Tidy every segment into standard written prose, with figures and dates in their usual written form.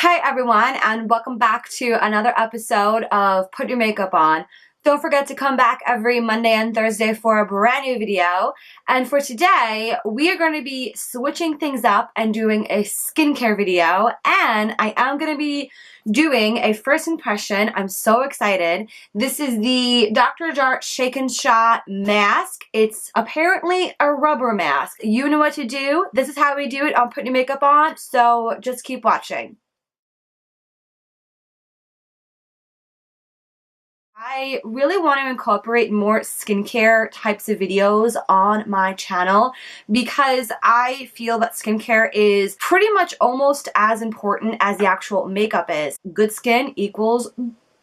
Hey everyone, and welcome back to another episode of Put Your Makeup On. Don't forget to come back every Monday and Thursday for a brand new video. And for today, we are going to be switching things up and doing a skincare video. And I am going to be doing a first impression. I'm so excited. This is the Dr.Jart Shake and Shot mask. It's apparently a rubber mask. You know what to do. This is how we do it on Put Your Makeup On. So just keep watching. I really want to incorporate more skincare types of videos on my channel because I feel that skincare is pretty much almost as important as the actual makeup is. Good skin equals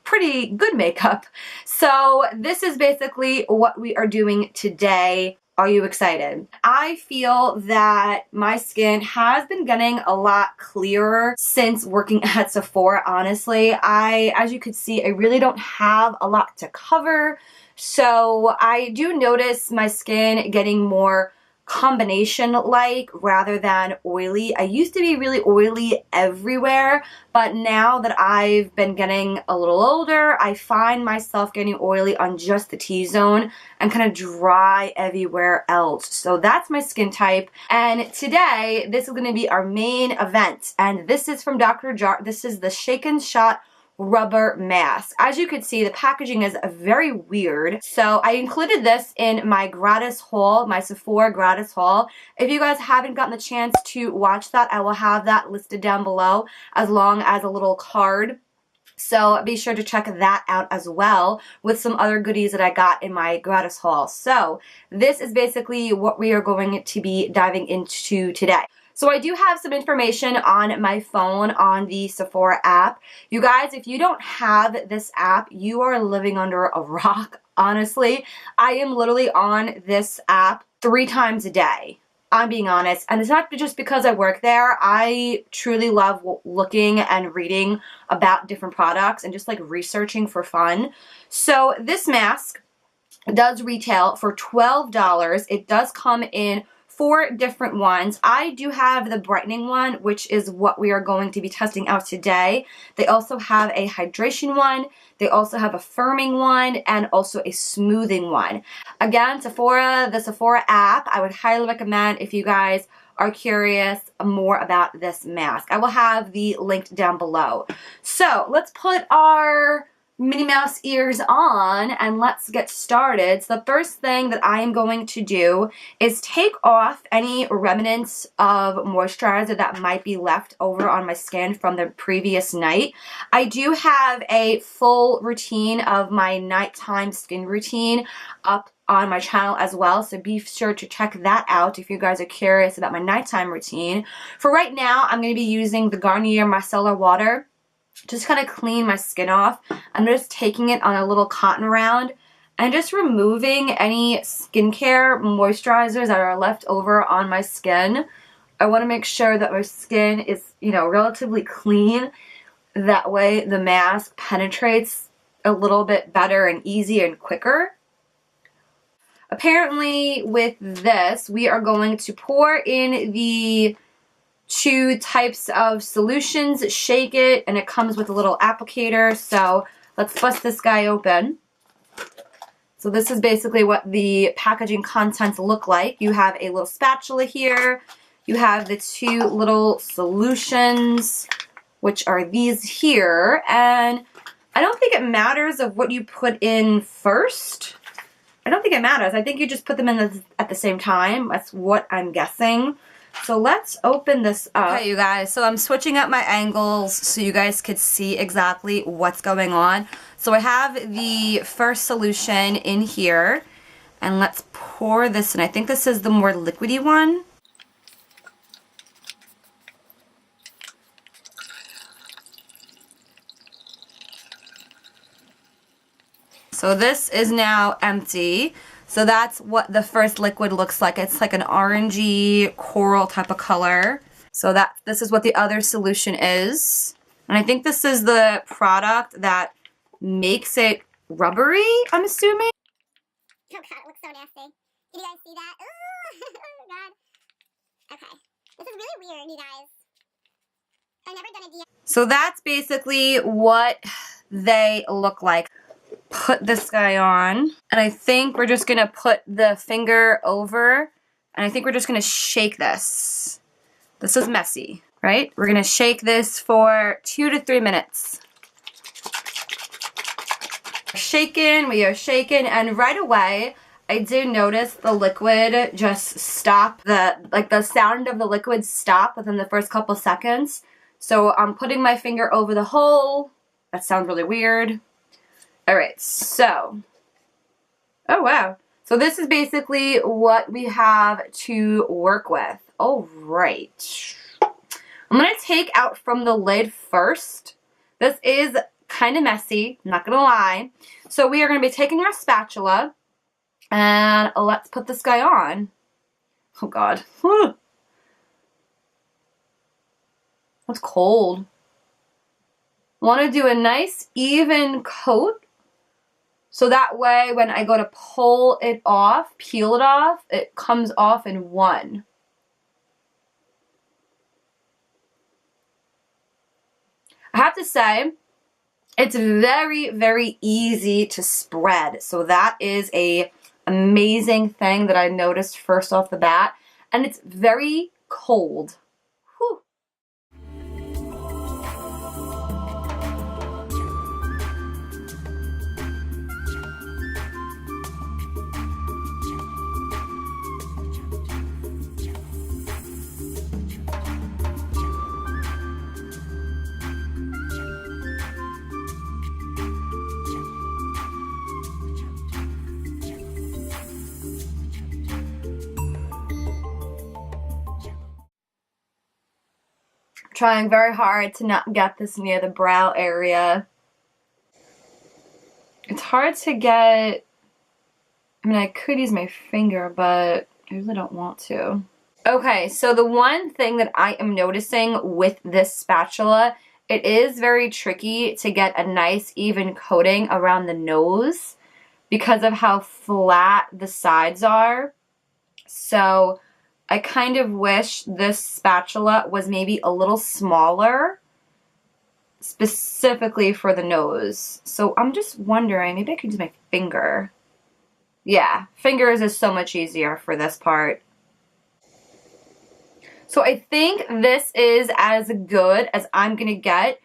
pretty good makeup. So this is basically what we are doing today. Are you excited? I feel that my skin has been getting a lot clearer since working at Sephora, honestly. As you could see, I really don't have a lot to cover. So I do notice my skin getting more combination-like rather than oily. I used to be really oily everywhere, but now that I've been getting a little older, I find myself getting oily on just the T-zone and kind of dry everywhere else. So that's my skin type. And today, this is going to be our main event. And this is from Dr.Jart. This is the Shake and Shot Rubber Mask. As you can see, the packaging is very weird. So I included this in my Gratis haul, my Sephora Gratis haul. If you guys haven't gotten the chance to watch that, I will have that listed down below as long as a little card. So be sure to check that out as well with some other goodies that I got in my Gratis haul. So this is basically what we are going to be diving into today. So I do have some information on my phone on the Sephora app. You guys, if you don't have this app, you are living under a rock, honestly. I am literally on this app 3 times a day. I'm being honest. And it's not just because I work there. I truly love looking and reading about different products and just like researching for fun. So this mask does retail for $12. It does come in 4 different ones. I do have the brightening one, which is what we are going to be testing out today. They also have a hydration one. They also have a firming one and also a smoothing one. Again, Sephora, the Sephora app, I would highly recommend if you guys are curious more about this mask. I will have the link down below. So let's put our Minnie Mouse ears on and let's get started. So the first thing that I am going to do is take off any remnants of moisturizer that might be left over on my skin from the previous night. I do have a full routine of my nighttime skin routine up on my channel as well, so be sure to check that out if you guys are curious about my nighttime routine. For right now, I'm going to be using the Garnier Micellar Water. Just kind of clean my skin off. I'm just taking it on a little cotton round and just removing any skincare moisturizers that are left over on my skin. I want to make sure that my skin is, relatively clean. That way the mask penetrates a little bit better and easier and quicker. Apparently with this, we are going to pour in the 2 types of solutions, shake it, and it comes with a little applicator. So let's bust this guy open. So this is basically what the packaging contents look like. You have a little spatula here. You have the 2 little solutions, which are these here. And I don't think it matters of what you put in first. I don't think it matters. I think you just put them in at the same time. That's what I'm guessing. So let's open this up. Okay, you guys, so I'm switching up my angles so you guys could see exactly what's going on. So I have the first solution in here, and let's pour this in. I think this is the more liquidy one. So this is now empty. So that's what the first liquid looks like. It's like an orangey coral type of color. So this is what the other solution is. And I think this is the product that makes it rubbery, I'm assuming. Oh god, it looks so nasty. Did you guys see that? Ooh, oh god. Okay. This is really weird, you guys. So that's basically what they look like. Put this guy on, and I think we're just gonna put the finger over, and I think we're just gonna shake this. This is messy, right? We're gonna shake this for 2 to 3 minutes. We are shaking, and right away, I do notice the liquid just stop, the sound of the liquid stop within the first couple seconds. So I'm putting my finger over the hole. That sounds really weird. All right, so, oh wow. So this is basically what we have to work with. All right. I'm gonna take out from the lid first. This is kind of messy, I'm not gonna lie. So we are gonna be taking our spatula and let's put this guy on. Oh God. That's cold. Want to do a nice even coat so that way when I go to pull it off, peel it off, it comes off in one. I have to say, it's very, very easy to spread. So that is a amazing thing that I noticed first off the bat. And it's very cold. Whew. Trying very hard to not get this near the brow area. It's hard to get, I mean, I could use my finger, but I really don't want to. Okay, so the one thing that I am noticing with this spatula, it is very tricky to get a nice even coating around the nose because of how flat the sides are. So I kind of wish this spatula was maybe a little smaller, specifically for the nose. So I'm just wondering, maybe I could use my finger. Yeah, fingers is so much easier for this part. So I think this is as good as I'm gonna get.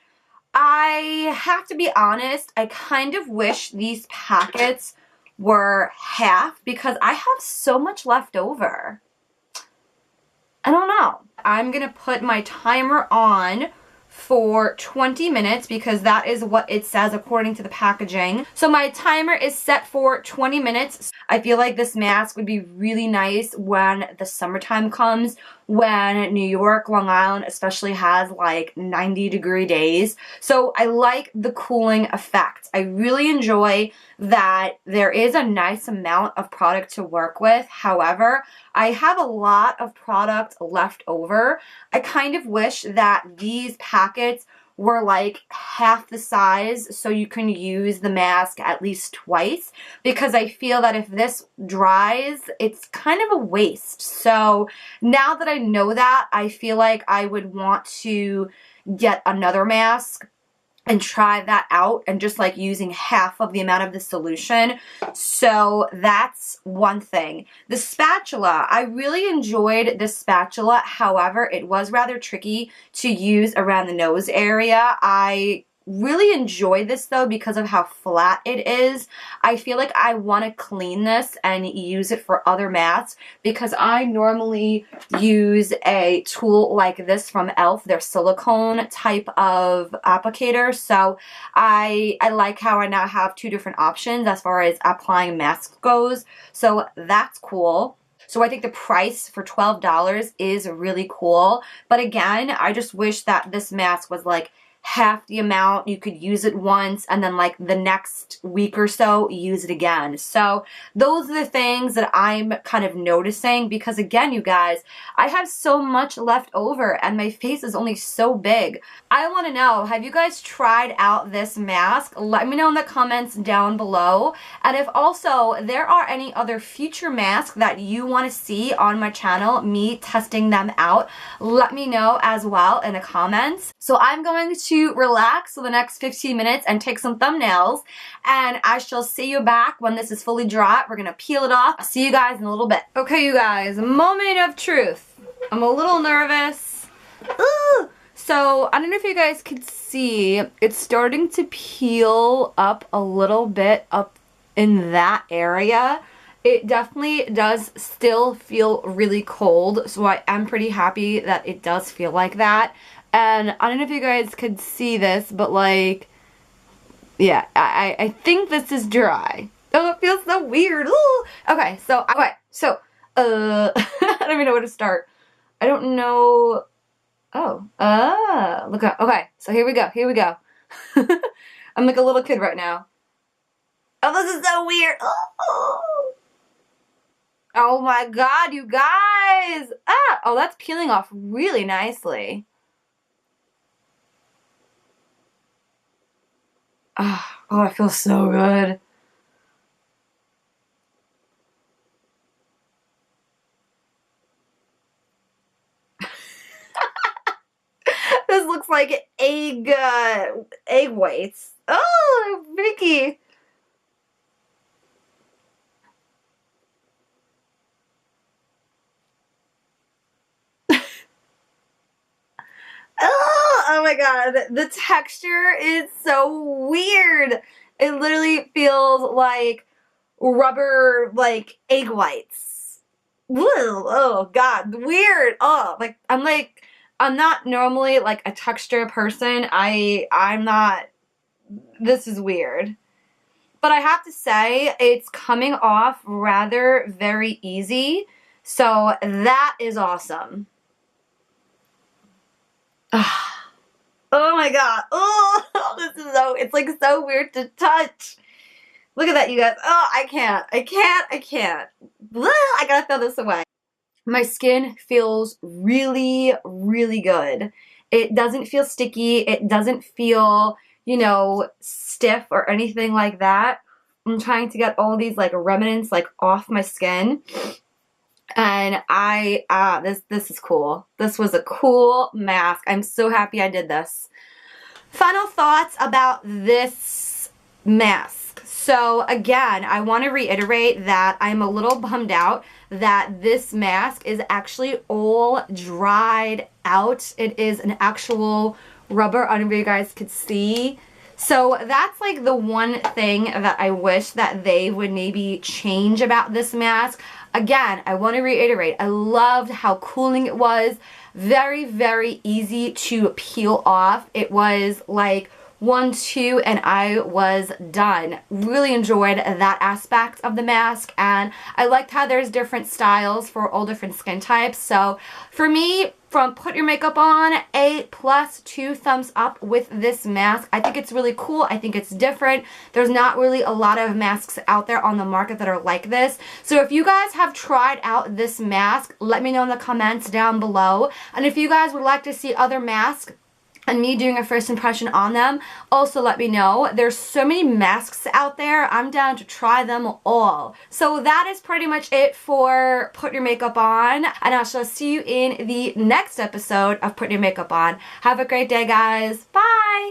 I have to be honest, I kind of wish these packets were half because I have so much left over. I don't know. I'm gonna put my timer on for 20 minutes because that is what it says according to the packaging. So my timer is set for 20 minutes. I feel like this mask would be really nice when the summertime comes, when New York, Long Island especially has like 90-degree days. So I like the cooling effect. I really enjoy that there is a nice amount of product to work with. However, I have a lot of product left over. I kind of wish that these packets were like half the size so you can use the mask at least twice, because I feel that if this dries, it's kind of a waste. So now that I know that, I feel like I would want to get another mask and try that out and just like using half of the amount of the solution. So that's one thing. The spatula, I really enjoyed this spatula. However, it was rather tricky to use around the nose area. I really enjoy this though because of how flat it is. I feel like I want to clean this and use it for other masks because I normally use a tool like this from e.l.f. Their silicone type of applicator. So I like how I now have two different options as far as applying mask goes. So that's cool. So I think the price for $12 is really cool. But again, I just wish that this mask was like half the amount. You could use it once and then like the next week or so use it again. So those are the things that I'm kind of noticing, because again, you guys, I have so much left over and my face is only so big. I want to know, have you guys tried out this mask? Let me know in the comments down below. And if also there are any other future masks that you want to see on my channel, me testing them out, let me know as well in the comments. So I'm going to relax for the next 15 minutes and take some thumbnails, and I shall see you back when this is fully dry. We're gonna peel it off. I'll see you guys in a little bit. Okay, you guys, moment of truth. I'm a little nervous. Ooh. So I don't know if you guys could see, it's starting to peel up a little bit up in that area. It definitely does still feel really cold, so I am pretty happy that it does feel like that. And I don't know if you guys could see this, but like, yeah, I think this is dry. Oh, it feels so weird. Ooh. Okay, so I don't even know where to start. I don't know. Oh, look up. Okay, so here we go. Here we go. I'm like a little kid right now. Oh, this is so weird. Oh my God, you guys. Ah, oh, that's peeling off really nicely. Oh, it feels so good. This looks like egg whites. Oh, Vicky. Oh my God, the texture is so weird. It literally feels like rubber, like egg whites. Woo, oh God, weird. Oh, I'm not normally like a texture person. I'm not, this is weird. But I have to say, it's coming off rather very easy. So that is awesome. Oh my God. Oh, this is so, it's like so weird to touch. Look at that, you guys. Oh, I can't. Blah, I gotta throw this away. My skin feels really, really good. It doesn't feel sticky. It doesn't feel, you know, stiff or anything like that. I'm trying to get all these like remnants like off my skin. And this is cool. This was a cool mask. I'm so happy I did this. Final thoughts about this mask. So again, I want to reiterate that I'm a little bummed out that this mask is actually all dried out. It is an actual rubber. I don't know if you guys could see. So that's like the one thing that I wish that they would maybe change about this mask. Again, I want to reiterate, I loved how cooling it was. Very, very easy to peel off. It was like 1, 2, and I was done. Really enjoyed that aspect of the mask, and I liked how there's different styles for all different skin types. So for me, from Put Your Makeup On, A+, 2 thumbs up with this mask. I think it's really cool. I think it's different. There's not really a lot of masks out there on the market that are like this. So if you guys have tried out this mask, let me know in the comments down below. And if you guys would like to see other masks and me doing a first impression on them, also let me know. There's so many masks out there. I'm down to try them all. So that is pretty much it for Put Your Makeup On, and I shall see you in the next episode of Put Your Makeup On. Have a great day, guys. Bye!